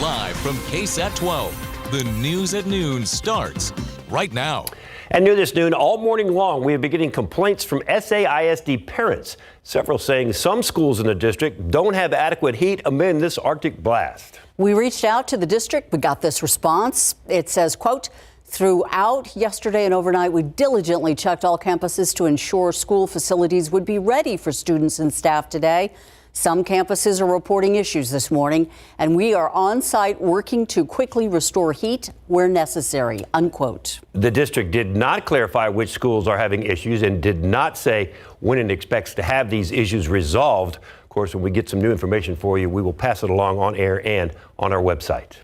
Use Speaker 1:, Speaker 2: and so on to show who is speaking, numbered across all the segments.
Speaker 1: Live from KSAT12, the news at noon starts right now.
Speaker 2: And new this noon, all morning long, we have been getting complaints from SAISD parents, several saying some schools in the district don't have adequate heat amid this Arctic blast.
Speaker 3: We reached out to the district. We got this response. It says, quote, throughout yesterday and overnight, we diligently checked all campuses to ensure school facilities would be ready for students and staff today. Some campuses are reporting issues this morning, and we are on site working to quickly restore heat where necessary, unquote.
Speaker 2: The district did not clarify which schools are having issues and did not say when it expects to have these issues resolved. Of course, when we get some new information for you, we will pass it along on air and on our website.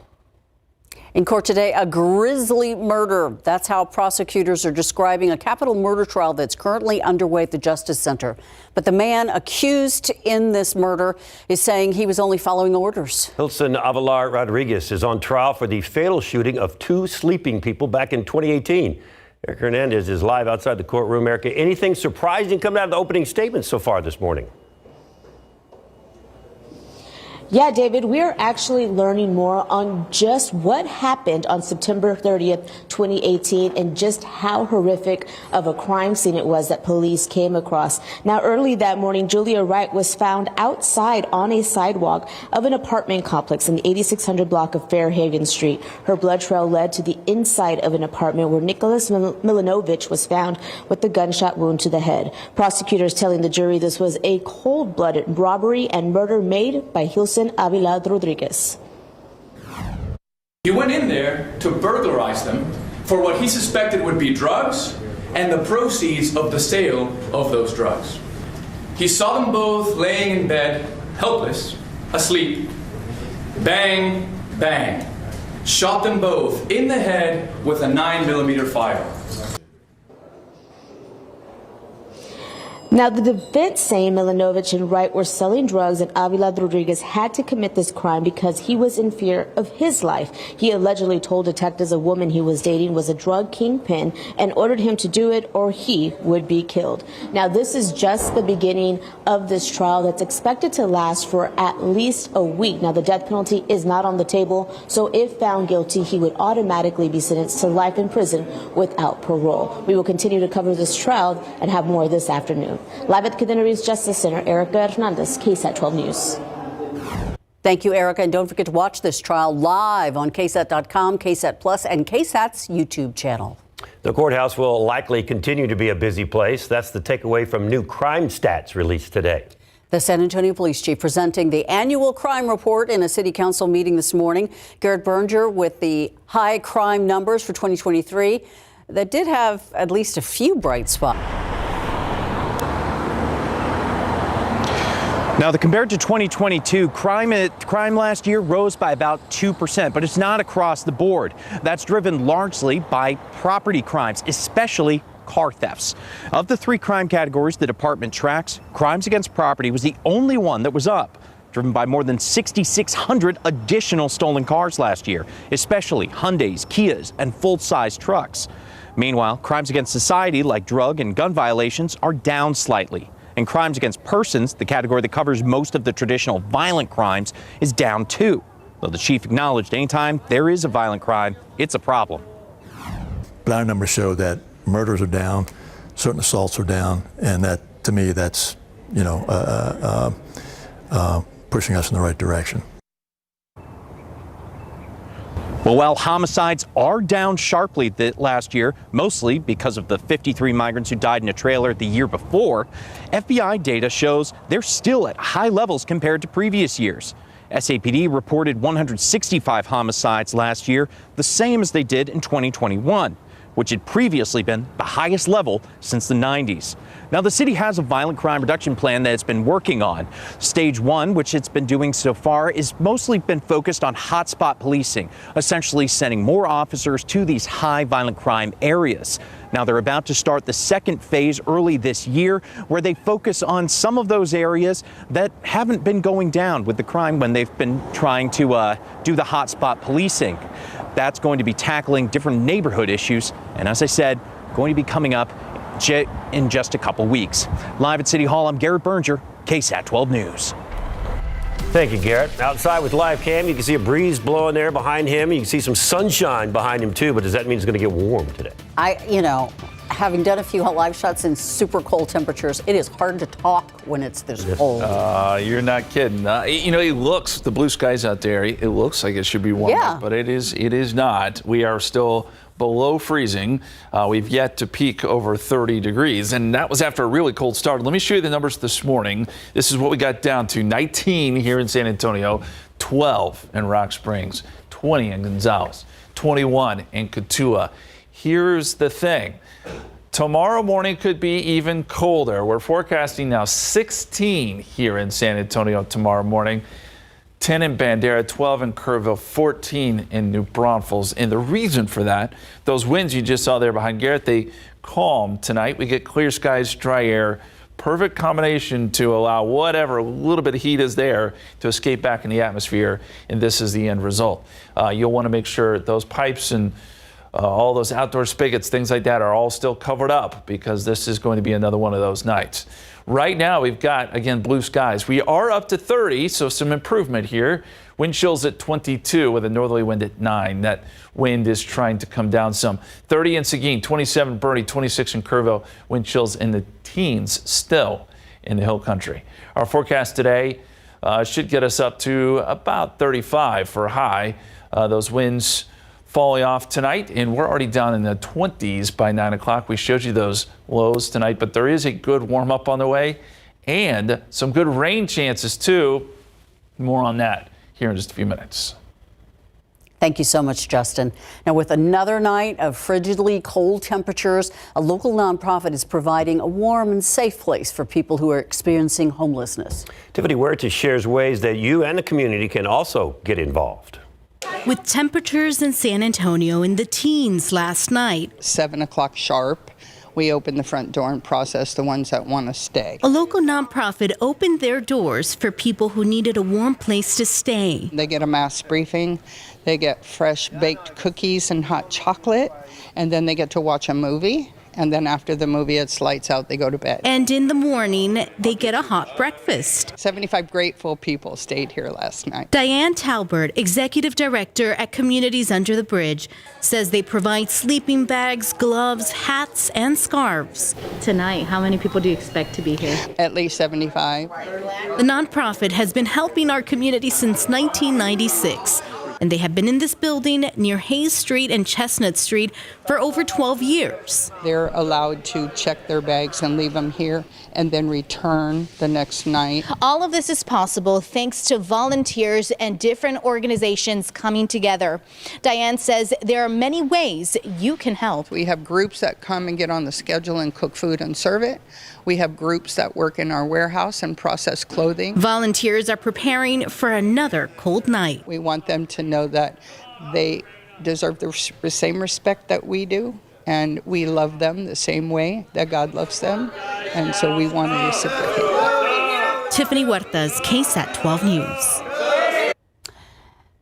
Speaker 3: In court today, a grisly murder. That's how prosecutors are describing a capital murder trial that's currently underway at the Justice Center. But the man accused in this murder is saying he was only following orders. Hilson Avalar Rodriguez is on trial for the fatal shooting of two sleeping people back in 2018. Eric Hernandez is live outside the courtroom. Erica, anything surprising coming out of the opening statements so far this morning?
Speaker 4: Yeah, David, we are actually learning more on just what happened on September 30th, 2018, and just how horrific of a crime scene it was that police came across. Now, early that morning, Julia Wright was found outside on a sidewalk of an apartment complex in the 8600 block of Fairhaven Street. Her blood trail led to the inside of an apartment where Nicholas Milanovich was found with a gunshot wound to the head. Prosecutors telling the jury this was a cold-blooded robbery and murder made by Hilson Avila Rodriguez.
Speaker 5: He went in there to burglarize them for what he suspected would be drugs and the proceeds of the sale of those drugs. He saw them both laying in bed, helpless, asleep. Bang, bang. Shot them both in the head with a 9mm firearm.
Speaker 4: Now, the defense saying Milanovich and Wright were selling drugs and Avila Rodriguez had to commit this crime because he was in fear of his life. He allegedly told detectives a woman he was dating was a drug kingpin and ordered him to do it or he would be killed. Now, this is just the beginning of this trial that's expected to last for at least a week. Now, the death penalty is not on the table, so if found guilty, he would automatically be sentenced to life in prison without parole. We will continue to cover this trial and have more this afternoon. Live at the Cadena Reeves Justice Center, Erica Hernandez, KSAT12 News.
Speaker 3: Thank you, Erica. And don't forget to watch this trial live on KSAT.com, KSAT Plus, and KSAT's YouTube channel.
Speaker 2: The courthouse will likely continue to be a busy place. That's the takeaway from new crime stats released today.
Speaker 3: The San Antonio Police Chief presenting the annual crime report in a city council meeting this morning. Garrett Berger with the high crime numbers for 2023 that did have at least a few bright spots.
Speaker 6: Now, compared to 2022, crime last year rose by about 2%, but it's not across the board. That's driven largely by property crimes, especially car thefts. Of the three crime categories the department tracks, crimes against property was the only one that was up, driven by more than 6,600 additional stolen cars last year, especially Hyundais, Kias, and full-size trucks. Meanwhile, crimes against society like drug and gun violations are down slightly. And crimes against persons, the category that covers most of the traditional violent crimes, is down too. Though the chief acknowledged anytime there is a violent crime, it's a problem.
Speaker 7: But our numbers show that murders are down, certain assaults are down, and that, to me, that's, pushing us in the right direction.
Speaker 6: Well, while homicides are down sharply last year, mostly because of the 53 migrants who died in a trailer the year before, FBI data shows they're still at high levels compared to previous years. SAPD reported 165 homicides last year, the same as they did in 2021, which had previously been the highest level since the 90s. Now, the city has a violent crime reduction plan that it's been working on. Stage 1, which it's been doing so far, is mostly been focused on hotspot policing, essentially sending more officers to these high violent crime areas. Now, they're about to start the second phase early this year, where they focus on some of those areas that haven't been going down with the crime when they've been trying to do the hotspot policing. That's going to be tackling different neighborhood issues, and as I said, going to be coming up in just a couple weeks. Live at City Hall, I'm Garrett Berger, KSAT 12 News.
Speaker 2: Thank you, Garrett. Outside with live cam, you can see a breeze blowing there behind him. You can see some sunshine behind him, too. But does that mean it's going to get warm today?
Speaker 3: Having done a few live shots in super cold temperatures, it is hard to talk when it's this cold.
Speaker 8: You're not kidding. It looks, the blue skies out there, it looks like it should be warm, but it is not. We are still below freezing. We've yet to peak over 30 degrees, and that was after a really cold start. Let me show you the numbers this morning. This is what we got down to: 19 here in San Antonio, 12 in Rock Springs, 20 in Gonzales, 21 in Cotulla. Here's the thing. Tomorrow morning could be even colder. We're forecasting now 16 here in San Antonio tomorrow morning, 10 in Bandera, 12 in Kerrville, 14 in New Braunfels. And the reason for that, those winds you just saw there behind Garrett, they calm tonight. We get clear skies, dry air, perfect combination to allow whatever little bit of heat is there to escape back in the atmosphere. And this is the end result. You'll want to make sure those pipes and all those outdoor spigots, things like that, are all still covered up, because this is going to be another one of those nights. Right now, we've got, again, blue skies. We are up to 30, so some improvement here. Wind chills at 22 with a northerly wind at 9. That wind is trying to come down some. 30 in Seguin, 27 in Bernie, 26 in Kerrville. Wind chills in the teens still in the hill country. Our forecast today should get us up to about 35 for a high. Those winds falling off tonight, and we're already down in the 20s by 9 o'clock. We showed you those lows tonight, but there is a good warm up on the way and some good rain chances too. More on that here in just a few minutes.
Speaker 3: Thank you so much, Justin. Now, with another night of frigidly cold temperatures, a local nonprofit is providing a warm and safe place for people who are experiencing homelessness.
Speaker 2: Tiffany Huertas shares ways that you and the community can also get involved.
Speaker 9: With temperatures in San Antonio in the teens last night.
Speaker 10: 7 o'clock sharp, we open the front door and process the ones that want to stay.
Speaker 9: A local nonprofit opened their doors for people who needed a warm place to stay.
Speaker 10: They get a mass briefing, they get fresh baked cookies and hot chocolate, and then they get to watch a movie. And then after the movie, it's lights out, they go to bed.
Speaker 9: And in the morning, they get a hot breakfast.
Speaker 10: 75 grateful people stayed here last night.
Speaker 9: Diane Talbert, executive director at Communities Under the Bridge, says they provide sleeping bags, gloves, hats, and scarves.
Speaker 11: Tonight, how many people do you expect to be here?
Speaker 10: At least 75.
Speaker 9: The nonprofit has been helping our community since 1996. And they have been in this building near Hayes Street and Chestnut Street for over 12 years.
Speaker 10: They're allowed to check their bags and leave them here and then return the next night.
Speaker 11: All of this is possible thanks to volunteers and different organizations coming together. Diane says there are many ways you can help.
Speaker 10: We have groups that come and get on the schedule and cook food and serve it. We have groups that work in our warehouse and process clothing.
Speaker 9: Volunteers are preparing for another cold night.
Speaker 10: We want them to know that they deserve the same respect that we do, and we love them the same way that God loves them, and so we want to reciprocate that.
Speaker 9: Tiffany Huertas, KSAT12 News.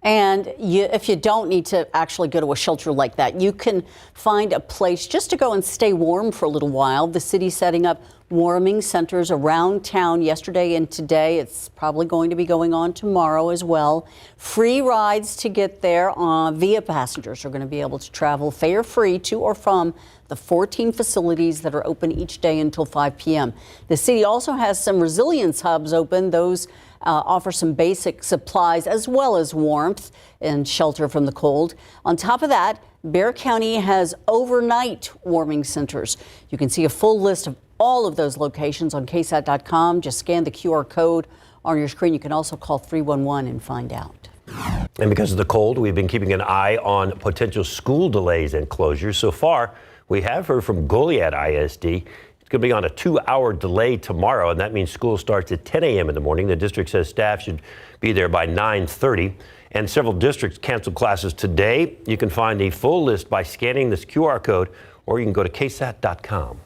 Speaker 3: And if you don't need to actually go to a shelter like that, you can find a place just to go and stay warm for a little while. The city's setting up warming centers around town yesterday and today. It's probably going to be going on tomorrow as well. Free rides to get there via passengers are going to be able to travel fare-free to or from the 14 facilities that are open each day until 5 p.m. The city also has some resilience hubs open. Those offer some basic supplies as well as warmth and shelter from the cold. On top of that, Bexar County has overnight warming centers. You can see a full list of all of those locations on KSAT.com. Just scan the QR code on your screen. You can also call 311 and find out.
Speaker 2: And because of the cold, we've been keeping an eye on potential school delays and closures. So far, we have heard from Goliad ISD. It's going to be on a 2-hour delay tomorrow, and that means school starts at 10 a.m. in the morning. The district says staff should be there by 9:30. And several districts canceled classes today. You can find a full list by scanning this QR code, or you can go to KSAT.com.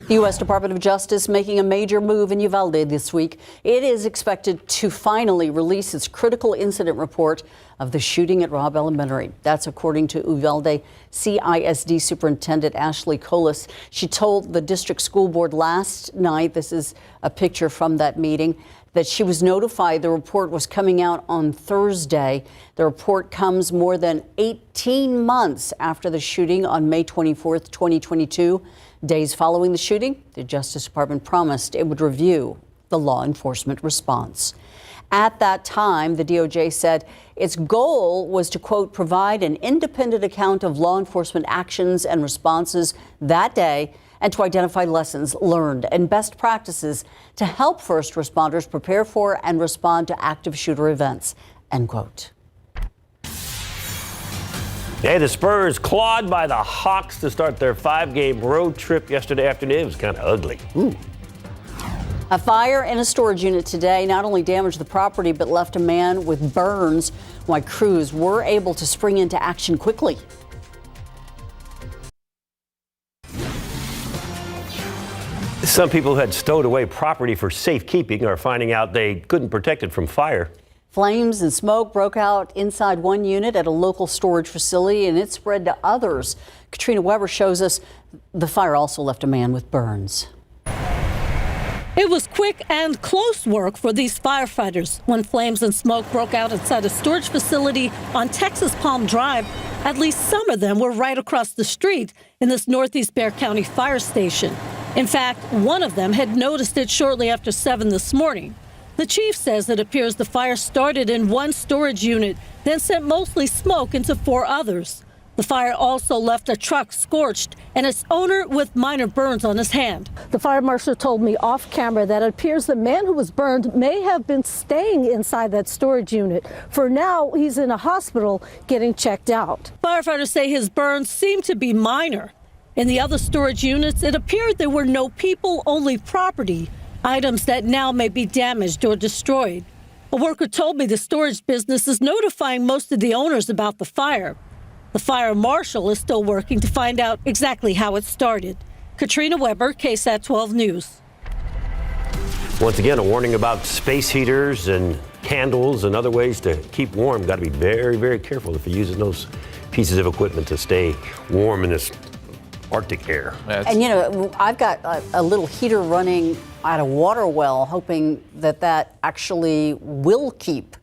Speaker 3: The U.S. Department of Justice making a major move in Uvalde this week. It is expected to finally release its critical incident report of the shooting at Robb Elementary. That's according to Uvalde CISD Superintendent Ashley Colas. She told the district school board last night, this is a picture from that meeting, that she was notified the report was coming out on Thursday. The report comes more than 18 months after the shooting on May 24th, 2022. Days following the shooting, the Justice Department promised it would review the law enforcement response. At that time, the DOJ said its goal was to, quote, provide an independent account of law enforcement actions and responses that day and to identify lessons learned and best practices to help first responders prepare for and respond to active shooter events, end quote.
Speaker 2: Hey, the Spurs clawed by the Hawks to start their 5-game road trip yesterday afternoon. It was kind of ugly. Ooh.
Speaker 3: A fire in a storage unit today not only damaged the property, but left a man with burns, while crews were able to spring into action quickly.
Speaker 2: Some people who had stowed away property for safekeeping are finding out they couldn't protect it from fire.
Speaker 3: Flames and smoke broke out inside one unit at a local storage facility, and it spread to others. Katrina Weber shows us the fire also left a man with burns.
Speaker 12: It was quick and close work for these firefighters when flames and smoke broke out inside a storage facility on Texas Palm Drive. At least some of them were right across the street in this Northeast Bexar County fire station. In fact, one of them had noticed it shortly after 7 this morning. The chief says it appears the fire started in one storage unit, then sent mostly smoke into 4 others. The fire also left a truck scorched and its owner with minor burns on his hand. The fire marshal told me off camera that it appears the man who was burned may have been staying inside that storage unit. For now, he's in a hospital getting checked out. Firefighters say his burns seem to be minor. In the other storage units, it appeared there were no people, only property, items that now may be damaged or destroyed. A worker told me the storage business is notifying most of the owners about the fire. The fire marshal is still working to find out exactly how it started. Katrina Weber, KSAT12 News.
Speaker 2: Once again, a warning about space heaters and candles and other ways to keep warm. Got to be very, very careful if you're using those pieces of equipment to stay warm in this Arctic air.
Speaker 3: And you know, I've got a little heater running at a water well, hoping that that actually will keep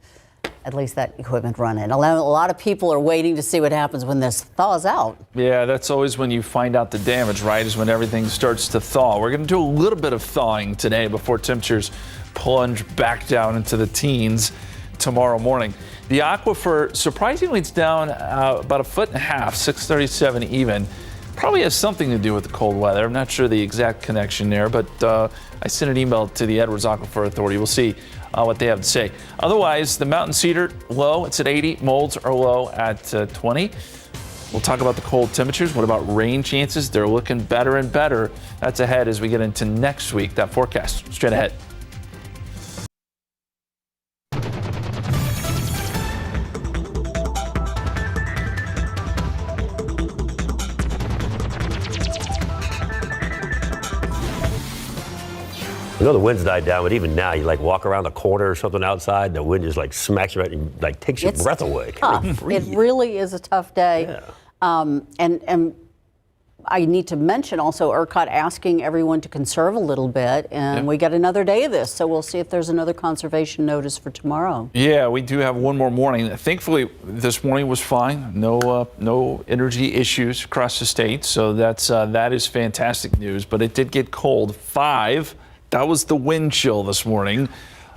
Speaker 3: at least that equipment running. A lot of people are waiting to see what happens when this thaws out.
Speaker 8: Yeah, that's always when you find out the damage, right, is when everything starts to thaw. We're going to do a little bit of thawing today before temperatures plunge back down into the teens tomorrow morning. The aquifer, surprisingly, it's down about 1.5 feet, 637 even. Probably has something to do with the cold weather. I'm not sure the exact connection there, but I sent an email to the Edwards Aquifer Authority. We'll see what they have to say. Otherwise, the mountain cedar low, it's at 80. Molds are low at 20. We'll talk about the cold temperatures. What about rain chances? They're looking better and better. That's ahead as we get into next week. That forecast straight ahead.
Speaker 2: I know the wind's died down, but even now, you like walk around the corner or something outside, and the wind just like smacks you right and like takes your breath away.
Speaker 3: It really is a tough day.
Speaker 2: Yeah.
Speaker 3: And I need to mention also ERCOT asking everyone to conserve a little bit, and we got another day of this, so we'll see if there's another conservation notice for tomorrow.
Speaker 8: Yeah, we do have one more morning. Thankfully, this morning was fine. No energy issues across the state, so that is fantastic news. But it did get cold. 5. That was the wind chill this morning.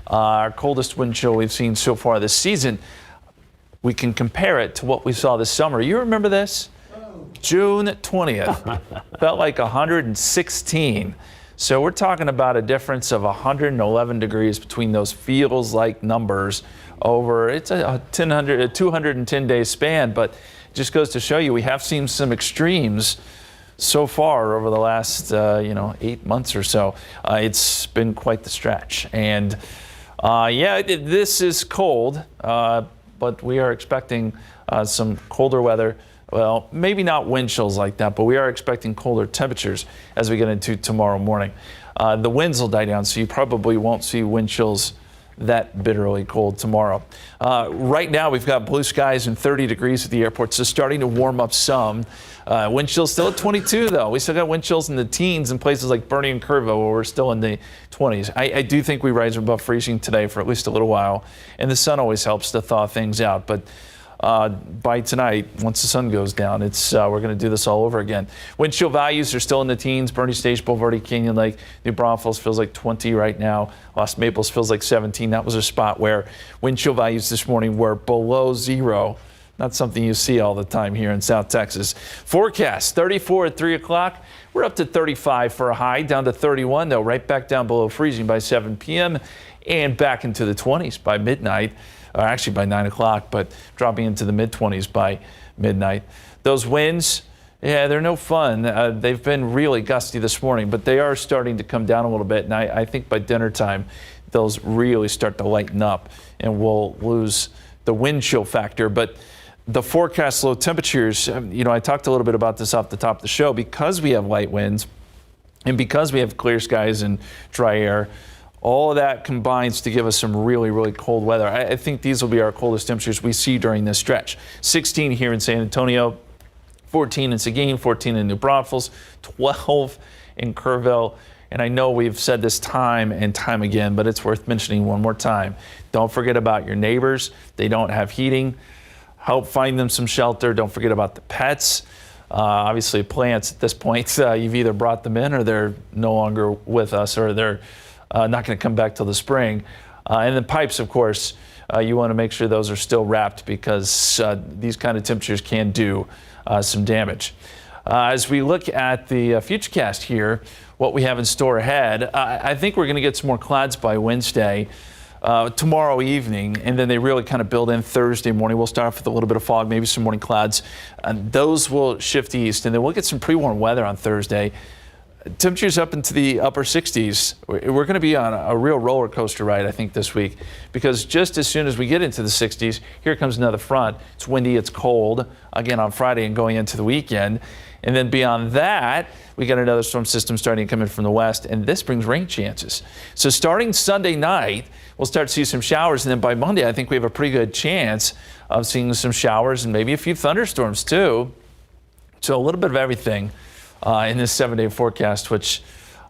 Speaker 8: Our coldest wind chill we've seen so far this season. We can compare it to what we saw this summer. You remember this? June 20th. Felt like 116. So we're talking about a difference of 111 degrees between those feels like numbers over, it's a 210-day span, but it just goes to show you we have seen some extremes so far over the last 8 months or so. It's been quite the stretch. And this is cold, but we are expecting some colder weather. Well, maybe not wind chills like that, but we are expecting colder temperatures as we get into tomorrow morning. The winds will die down, so you probably won't see wind chills that bitterly cold tomorrow. Right now, we've got blue skies and 30 degrees at the airport, so starting to warm up some. Wind chills still at 22, though. We still got wind chills in the teens in places like Bernie and Kerrville, where we're still in the 20s. I do think we rise above freezing today for at least a little while, and the sun always helps to thaw things out. But by tonight, once the sun goes down, we're going to do this all over again. Wind chill values are still in the teens. Bernie Stage, Bulverde, Canyon Lake, New Braunfels feels like 20 right now. Lost Maples feels like 17. That was a spot where wind chill values this morning were below zero. Not something you see all the time here in South Texas. Forecast 34 at 3 o'clock. We're up to 35 for a high, down to 31 though, right back down below freezing by 7 p.m. and back into the 20s by midnight. Actually by 9 o'clock, but dropping into the mid-20s by midnight. Those winds, yeah, they're no fun. They've been really gusty this morning, but they are starting to come down a little bit, and I think by dinner time, those really start to lighten up, and we'll lose the wind chill factor. But the forecast low temperatures, I talked a little bit about this off the top of the show, because we have light winds and because we have clear skies and dry air. All of that combines to give us some really, really cold weather. I think these will be our coldest temperatures we see during this stretch. 16 here in San Antonio, 14 in Seguin, 14 in New Braunfels, 12 in Kerrville. And I know we've said this time and time again, but it's worth mentioning one more time. Don't forget about your neighbors. They don't have heating. Help find them some shelter. Don't forget about the pets. Obviously, plants at this point, you've either brought them in or they're no longer with us, or they're not going to come back till the spring. And then pipes, of course, you want to make sure those are still wrapped, because these kind of temperatures can do some damage. As we look at the Futurecast here, what we have in store ahead, I think we're going to get some more clouds by Wednesday, tomorrow evening, and then they really kind of build in Thursday morning. We'll start off with a little bit of fog, maybe some morning clouds. Those will shift east, and then we'll get some pre-warm weather on Thursday. Temperatures up into the upper 60s. We're going to be on a real roller coaster ride, I think, this week, because just as soon as we get into the 60s, here comes another front. It's windy, it's cold, again on Friday and going into the weekend. And then beyond that, we got another storm system starting to come in from the west, and this brings rain chances. So starting Sunday night, we'll start to see some showers, and then by Monday, I think we have a pretty good chance of seeing some showers and maybe a few thunderstorms too. So a little bit of everything in this 7-day forecast, which,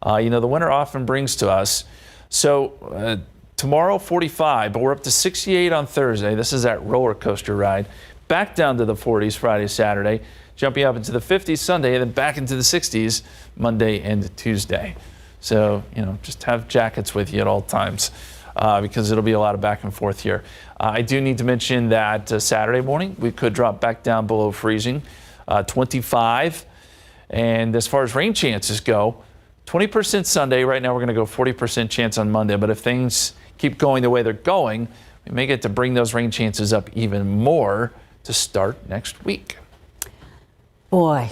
Speaker 8: the winter often brings to us. So tomorrow, 45, but we're up to 68 on Thursday. This is that roller coaster ride. Back down to the 40s Friday, Saturday, jumping up into the 50s Sunday, and then back into the 60s Monday and Tuesday. So, just have jackets with you at all times, because it'll be a lot of back and forth here. I do need to mention that Saturday morning, we could drop back down below freezing, 25. And as far as rain chances go, 20% Sunday. Right now we're going to go 40% chance on Monday. But if things keep going the way they're going, we may get to bring those rain chances up even more to start next week.
Speaker 3: Boy,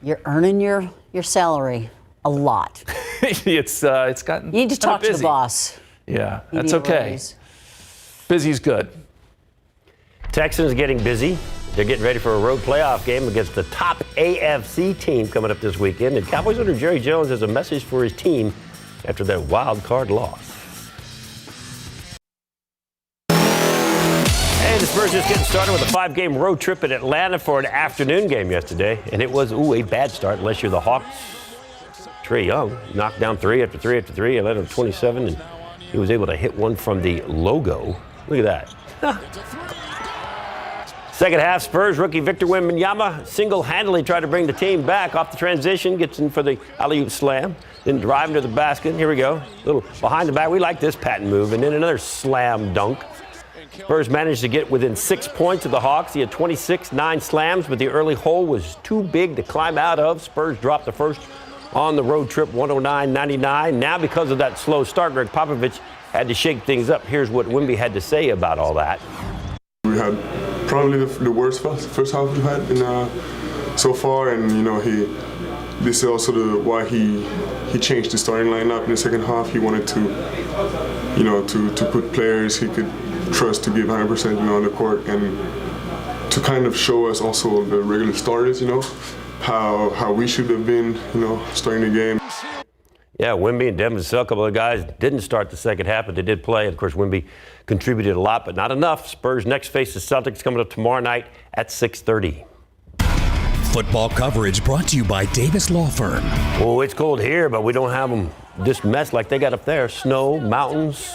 Speaker 3: you're earning your salary a lot.
Speaker 8: It's gotten
Speaker 3: You need to talk
Speaker 8: busy.
Speaker 3: to the boss.
Speaker 8: Yeah, that's okay. Busy's good.
Speaker 2: Texans getting busy. They're getting ready for a road playoff game against the top AFC team coming up this weekend. And Cowboys owner Jerry Jones has a message for his team after their wild card loss. And the Spurs just getting started with a 5-game road trip in Atlanta for an afternoon game yesterday. And it was, a bad start unless you're the Hawks. Trae Young knocked down 3 after 3 after 3. Atlanta 27, and he was able to hit one from the logo. Look at that. Second half, Spurs rookie Victor Wembanyama single-handedly tried to bring the team back off the transition, gets in for the alley-oop slam, then driving to the basket. Here we go. A little behind the back. We like this patent move. And then another slam dunk. Spurs managed to get within 6 points of the Hawks. He had 26, 9 slams, but the early hole was too big to climb out of. Spurs dropped the first on the road trip, 109-99. Now, because of that slow start, Greg Popovich had to shake things up. Here's what Wemby had to say about all that.
Speaker 13: We had probably the worst first half we've had so far, and this is also why he changed the starting lineup in the second half. He wanted to put players he could trust to give 100% on the court, and to kind of show us also the regular starters, how we should have been, starting the game.
Speaker 2: Yeah, Wemby and Devin Vassell, a couple of guys didn't start the second half, but they did play. Of course, Wemby contributed a lot, but not enough. Spurs next face the Celtics coming up tomorrow night at 6:30.
Speaker 14: Football coverage brought to you by Davis Law Firm.
Speaker 2: Oh, it's cold here, but we don't have them this mess like they got up there. Snow, mountains,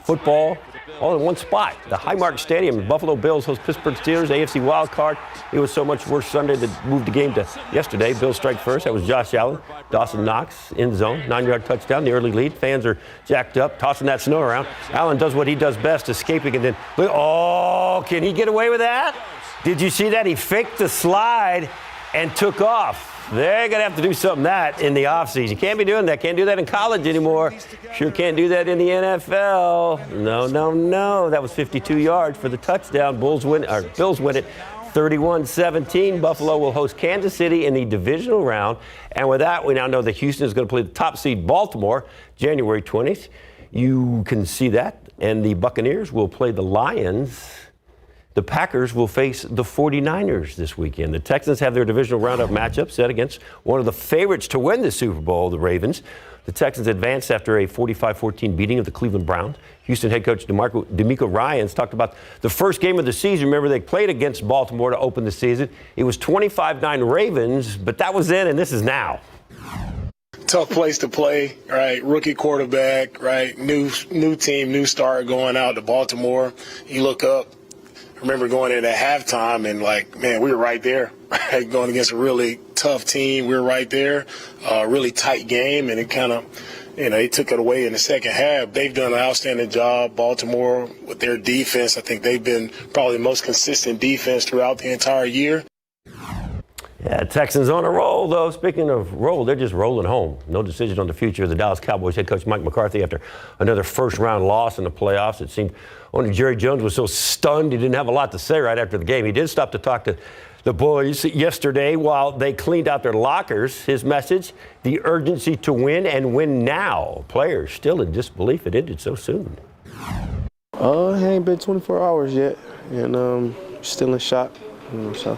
Speaker 2: football, all in one spot. The Highmark Stadium, Buffalo Bills host Pittsburgh Steelers, AFC wild card. It was so much worse Sunday that moved the game to yesterday. Bills strike first. That was Josh Allen. Dawson Knox in zone, 9-yard touchdown, the early lead. Fans are jacked up, tossing that snow around. Allen does what he does best, escaping, and then, oh, can he get away with that? Did you see that? He faked the slide and took off. They're going to have to do something that in the offseason. You can't be doing that. Can't do that in college anymore. Sure can't do that in the NFL. No. That was 52 yards for the touchdown. Bills win it 31-17. Buffalo will host Kansas City in the divisional round. And with that, we now know that Houston is going to play the top seed Baltimore January 20th. You can see that. And the Buccaneers will play the Lions. The Packers will face the 49ers this weekend. The Texans have their divisional roundup matchup set against one of the favorites to win the Super Bowl, the Ravens. The Texans advanced after a 45-14 beating of the Cleveland Browns. Houston head coach DeMeco Ryans talked about the first game of the season. Remember, they played against Baltimore to open the season. It was 25-9 Ravens, but that was then and this is now.
Speaker 15: Tough place to play, right? Rookie quarterback, right? New team, new start going out to Baltimore. You look up. I remember going in at halftime and man, we were right there, right? Going against a really tough team. We were right there, really tight game, and it kind of, they took it away in the second half. They've done an outstanding job, Baltimore, with their defense. I think they've been probably the most consistent defense throughout the entire year.
Speaker 2: Yeah, Texans on a roll, though. Speaking of roll, they're just rolling home. No decision on the future of the Dallas Cowboys head coach Mike McCarthy after another first-round loss in the playoffs. It seemed only Jerry Jones was so stunned he didn't have a lot to say right after the game. He did stop to talk to the boys yesterday while they cleaned out their lockers. His message, the urgency to win and win now. Players still in disbelief it ended so soon.
Speaker 16: It ain't been 24 hours yet, and still in shock, so.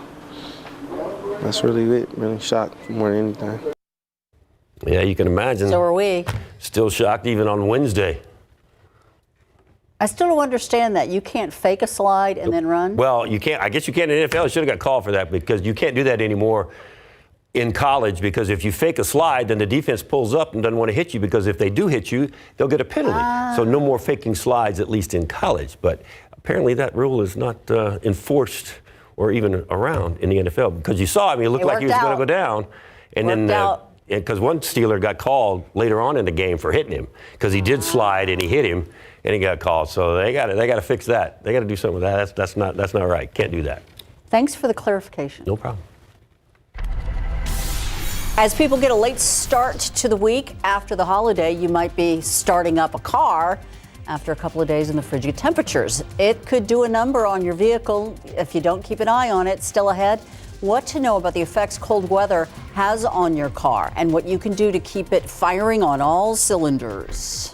Speaker 16: That's really it, really shocked more than anything.
Speaker 2: Yeah, you can imagine.
Speaker 3: So are we.
Speaker 2: Still shocked even on Wednesday.
Speaker 3: I still don't understand that. You can't fake a slide and then run?
Speaker 2: Well, you can't. I guess you can in the NFL. You should have got called for that because you can't do that anymore in college because if you fake a slide, then the defense pulls up and doesn't want to hit you because if they do hit you, they'll get a penalty. So no more faking slides, at least in college. But apparently that rule is not enforced or even around in the NFL because you saw him, he looked like he was going to go down. And then because one Steeler got called later on in the game for hitting him because he did slide and he hit him and he got called. So they got to fix that. They got to do something with that. That's not right. Can't do that.
Speaker 3: Thanks for the clarification.
Speaker 2: No problem.
Speaker 3: As people get a late start to the week after the holiday, you might be starting up a car after a couple of days in the frigid temperatures. It could do a number on your vehicle if you don't keep an eye on it. Still ahead, what to know about the effects cold weather has on your car and what you can do to keep it firing on all cylinders.